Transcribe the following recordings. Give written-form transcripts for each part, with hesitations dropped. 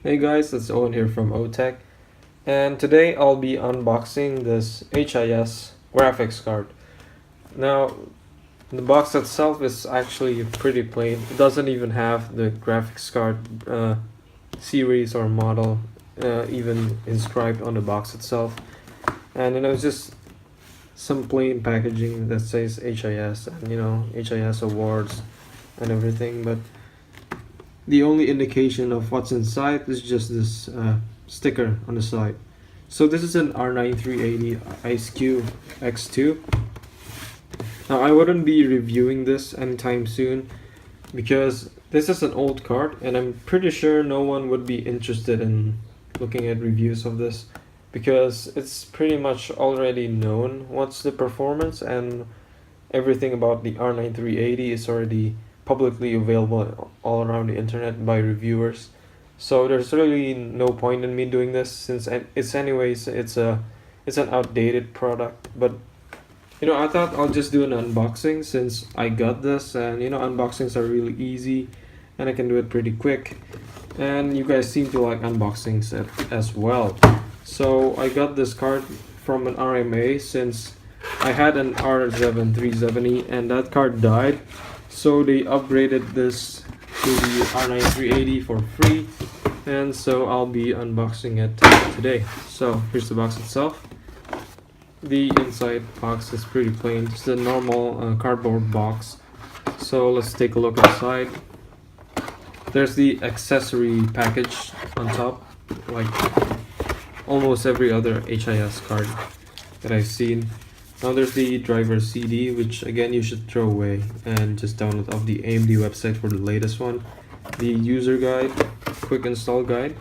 Hey guys, it's Owen here from OTech, and today I'll be unboxing this HIS graphics card. Now, the box itself is actually pretty plain. It doesn't even have the graphics card series or model even inscribed on the box itself. And it's just some plain packaging that says HIS and HIS awards and everything, but the only indication of what's inside is just this sticker on the side. So this is an R9380 IceQ X2. Now I wouldn't be reviewing this anytime soon because this is an old card and I'm pretty sure no one would be interested in looking at reviews of this because it's pretty much already known what's the performance, and everything about the R9380 is already publicly available all around the internet by reviewers. So there's really no point in me doing this since it's an outdated product. But I thought I'll just do an unboxing since I got this, and unboxings are really easy and I can do it pretty quick, and you guys seem to like unboxings as well. So I got this card from an RMA since I had an R7 370 and that card died. So they upgraded this to the R9380 for free, and so I'll be unboxing it today. So here's the box itself. The inside box is pretty plain, just a normal cardboard box. So let's take a look inside. There's the accessory package on top, like almost every other HIS card that I've seen. Now there's the driver CD, which again you should throw away and just download off the AMD website for the latest one. The user guide, quick install guide,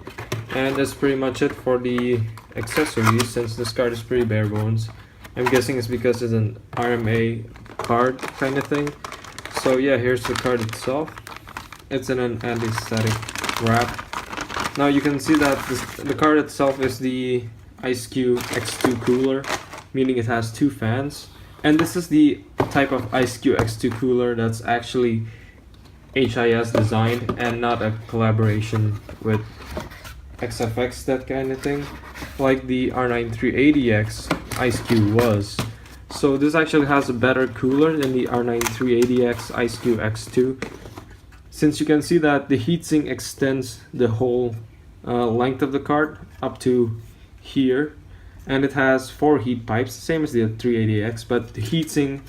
and that's pretty much it for the accessories since this card is pretty bare bones. I'm guessing it's because it's an RMA card kind of thing. So yeah, here's the card itself. It's in an anti-static wrap. Now you can see that the card itself is the IceQ X2 cooler, meaning it has two fans, and this is the type of IceQ X2 cooler that's actually HIS designed and not a collaboration with XFX, that kind of thing, like the R9380X IceQ was. So this actually has a better cooler than the R9380X IceQ X2, since you can see that the heatsink extends the whole length of the card up to here, and it has 4 heat pipes, same as the 380X, but the heatsink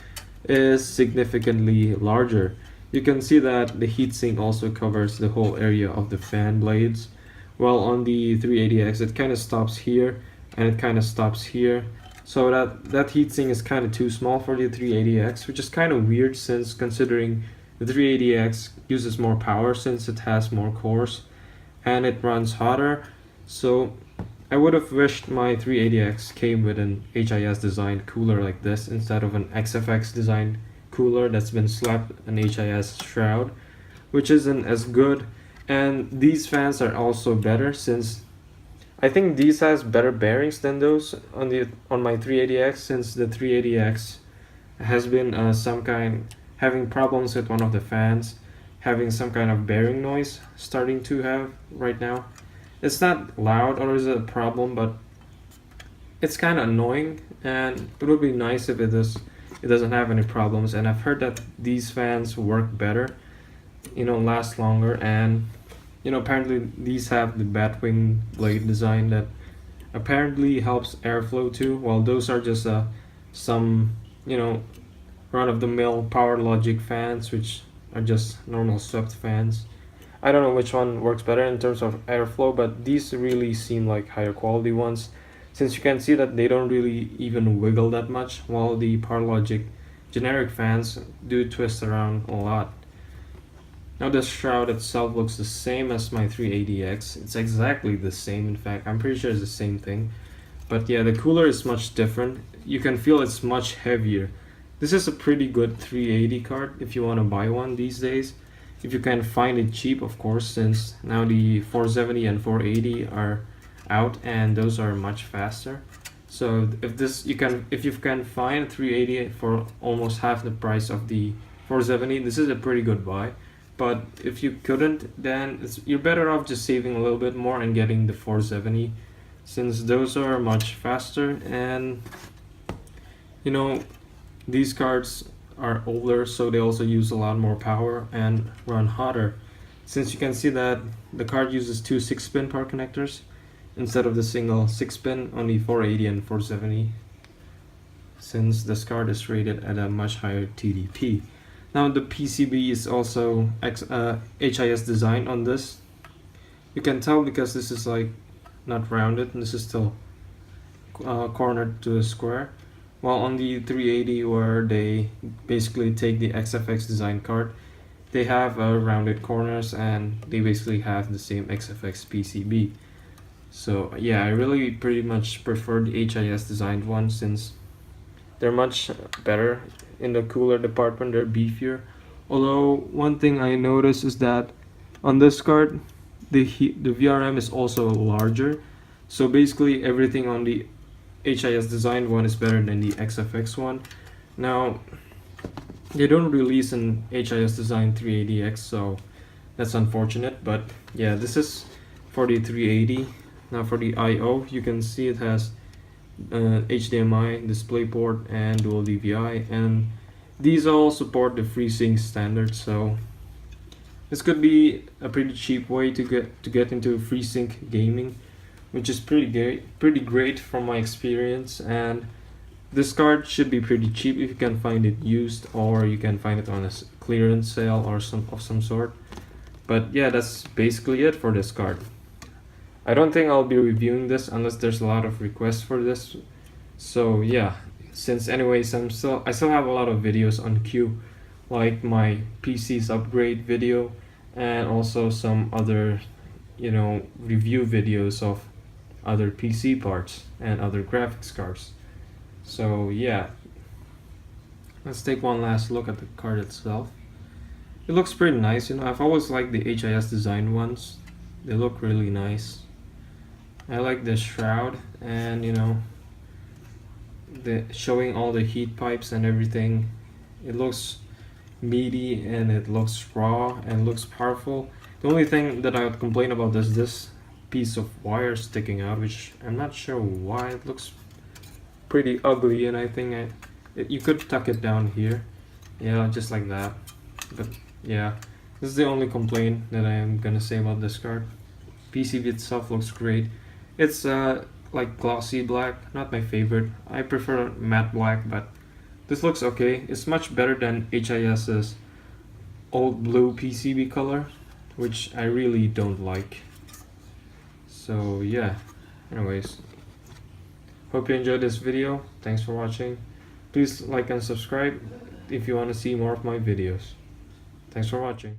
is significantly larger. You can see that the heatsink also covers the whole area of the fan blades, while on the 380X it kind of stops here and it kind of stops here. So that heatsink is kind of too small for the 380X, which is kind of weird since considering the 380X uses more power since it has more cores and it runs hotter. So I would have wished my 380X came with an HIS designed cooler like this instead of an XFX designed cooler that's been slapped an HIS shroud, which isn't as good. And these fans are also better since I think these has better bearings than those on my 380X, since the 380X has been having problems with one of the fans, having some kind of bearing noise starting to have right now. It's not loud or is it a problem, but it's kind of annoying, and it would be nice if it doesn't have any problems. And I've heard that these fans work better, last longer, and apparently these have the batwing blade design that apparently helps airflow too, while those are just some run-of-the-mill Power Logic fans, which are just normal swept fans. I don't know which one works better in terms of airflow, but these really seem like higher quality ones, since you can see that they don't really even wiggle that much, while the PowerLogic generic fans do twist around a lot. Now the shroud itself looks the same as my 380X. It's exactly the same, in fact. I'm pretty sure it's the same thing. But yeah, the cooler is much different. You can feel it's much heavier. This is a pretty good 380 card if you want to buy one these days. If you can find it cheap, of course, since now the 470 and 480 are out and those are much faster. So if you can find 380 for almost half the price of the 470, this is a pretty good buy. but if you couldn't, then you're better off just saving a little bit more and getting the 470, since those are much faster. And you know, these cards are older, so they also use a lot more power and run hotter, since you can see that the card uses two 6-pin power connectors instead of the single 6-pin on the 480 and 470, since this card is rated at a much higher TDP. Now the PCB is also HIS design on this. You can tell because this is like not rounded, and this is still cornered to a square. While on the 380, where they basically take the XFX design card, they have rounded corners and they basically have the same XFX PCB. So yeah, I really pretty much prefer the HIS designed one, since they're much better in the cooler department. They're beefier. Although one thing I noticed is that on this card, the VRM is also larger. So basically everything on the HIS designed one is better than the XFX one. Now they don't release an HIS designed 380X, so that's unfortunate. But yeah, this is for the 380. Now for the I/O, you can see it has HDMI, Displayport, and dual DVI, and these all support the Freesync standard. So this could be a pretty cheap way to get into Freesync Gaming, which is pretty great from my experience. And this card should be pretty cheap if you can find it used, or you can find it on a clearance sale or some sort. But yeah, that's basically it for this card. I don't think I'll be reviewing this unless there's a lot of requests for this. So yeah, since anyways I still have a lot of videos on queue, like my PC's upgrade video, and also some other, you know, review videos of other PC parts and other graphics cards. So yeah, let's take one last look at the card itself. It looks pretty nice. You know, I've always liked the HIS design ones. They look really nice. I like the shroud, and you know, the showing all the heat pipes and everything. It looks meaty and it looks raw and looks powerful. The only thing that I would complain about is this piece of wire sticking out, which I'm not sure why. It looks pretty ugly, and I think you could tuck it down here, yeah, just like that. But yeah, this is the only complaint that I am gonna say about this card. PCB itself looks great. It's like glossy black, not my favorite. I prefer matte black, but this looks okay. It's much better than HIS's old blue PCB color, which I really don't like. So yeah, anyways, hope you enjoyed this video. Thanks for watching. Please like and subscribe if you want to see more of my videos. Thanks for watching.